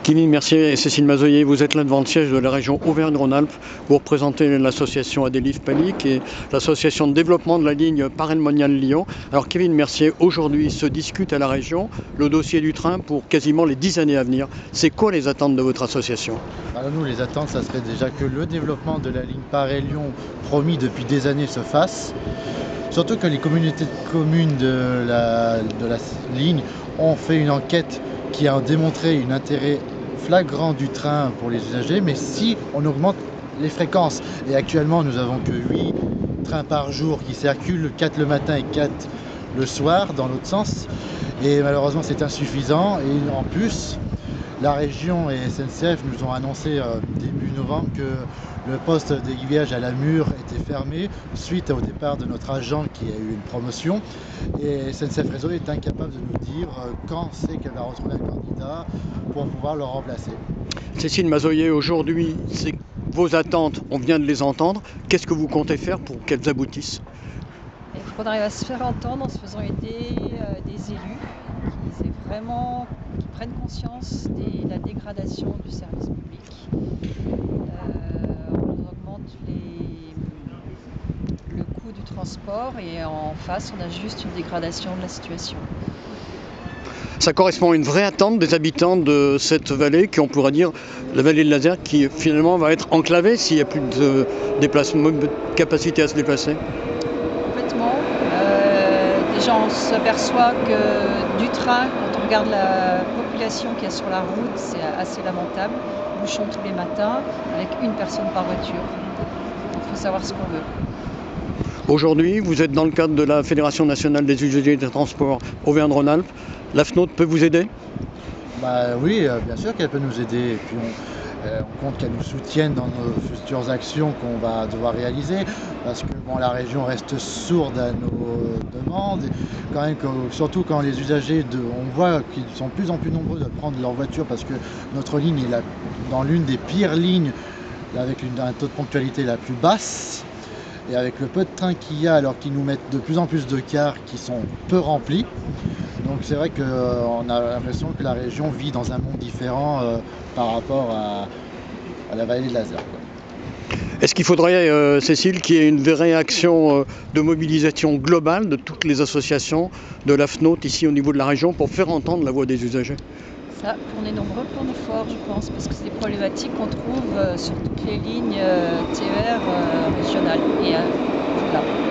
Kevin Mercier et Cécile Mazoyer, vous êtes là devant le siège de la région Auvergne-Rhône-Alpes. Vous représentez l'association Adélif Panique et l'association de développement de la ligne Paray-le-Monial-Lyon. Alors Kevin Mercier, aujourd'hui se discute à la région le dossier du train pour quasiment les 10 années à venir. C'est quoi les attentes de votre association? Alors nous, les attentes, ça serait déjà que le développement de la ligne Paray-Lyon, promis depuis des années, se fasse. Surtout que les communautés de communes de la ligne ont fait une enquête qui a démontré un intérêt flagrant du train pour les usagers, mais si on augmente les fréquences, et actuellement nous avons que 8 trains par jour qui circulent, 4 le matin et 4 le soir dans l'autre sens, et malheureusement c'est insuffisant, et en plus la région et SNCF nous ont annoncé début novembre que le poste d'aiguillage à la Mure était fermé suite au départ de notre agent qui a eu une promotion. Et SNCF Réseau est incapable de nous dire quand c'est qu'elle va retrouver un candidat pour pouvoir le remplacer. Cécile Mazoyer, aujourd'hui, c'est vos attentes, on vient de les entendre. Qu'est-ce que vous comptez faire pour qu'elles aboutissent? Il faut qu'on arrive à se faire entendre en se faisant aider des élus qui prennent conscience de la dégradation du service public. On augmente le coût du transport et en face on a juste une dégradation de la situation. Ça correspond à une vraie attente des habitants de cette vallée, qui on pourrait dire la vallée de l'Azère, qui finalement va être enclavée s'il n'y a plus de déplacement, de capacité à se déplacer. Complètement. Déjà on s'aperçoit que du train, quand on regarde la population qu'il y a sur la route, c'est assez lamentable. Bouchons tous les matins avec une personne par voiture. Il faut savoir ce qu'on veut. Aujourd'hui, vous êtes dans le cadre de la Fédération nationale des usagers des transports Auvergne-Rhône-Alpes. La FNOT peut vous aider? Oui, bien sûr qu'elle peut nous aider. Et puis on compte qu'elle nous soutienne dans nos futures actions qu'on va devoir réaliser, parce que la région reste sourde à nos demandes. Quand même, surtout quand les usagers, on voit qu'ils sont de plus en plus nombreux de prendre leur voiture, parce que notre ligne est dans l'une des pires lignes avec un taux de ponctualité la plus basse. Et avec le peu de trains qu'il y a, alors qu'ils nous mettent de plus en plus de cars qui sont peu remplis. Donc c'est vrai qu'on a l'impression que la région vit dans un monde différent par rapport à la vallée de l'Azère. Est-ce qu'il faudrait, Cécile, qu'il y ait une vraie action de mobilisation globale de toutes les associations de la FNOT ici au niveau de la région pour faire entendre la voix des usagers? Ça, on est nombreux pour nous fort, je pense, parce que c'est des problématiques qu'on trouve sur toutes les lignes TER régionales. Et voilà.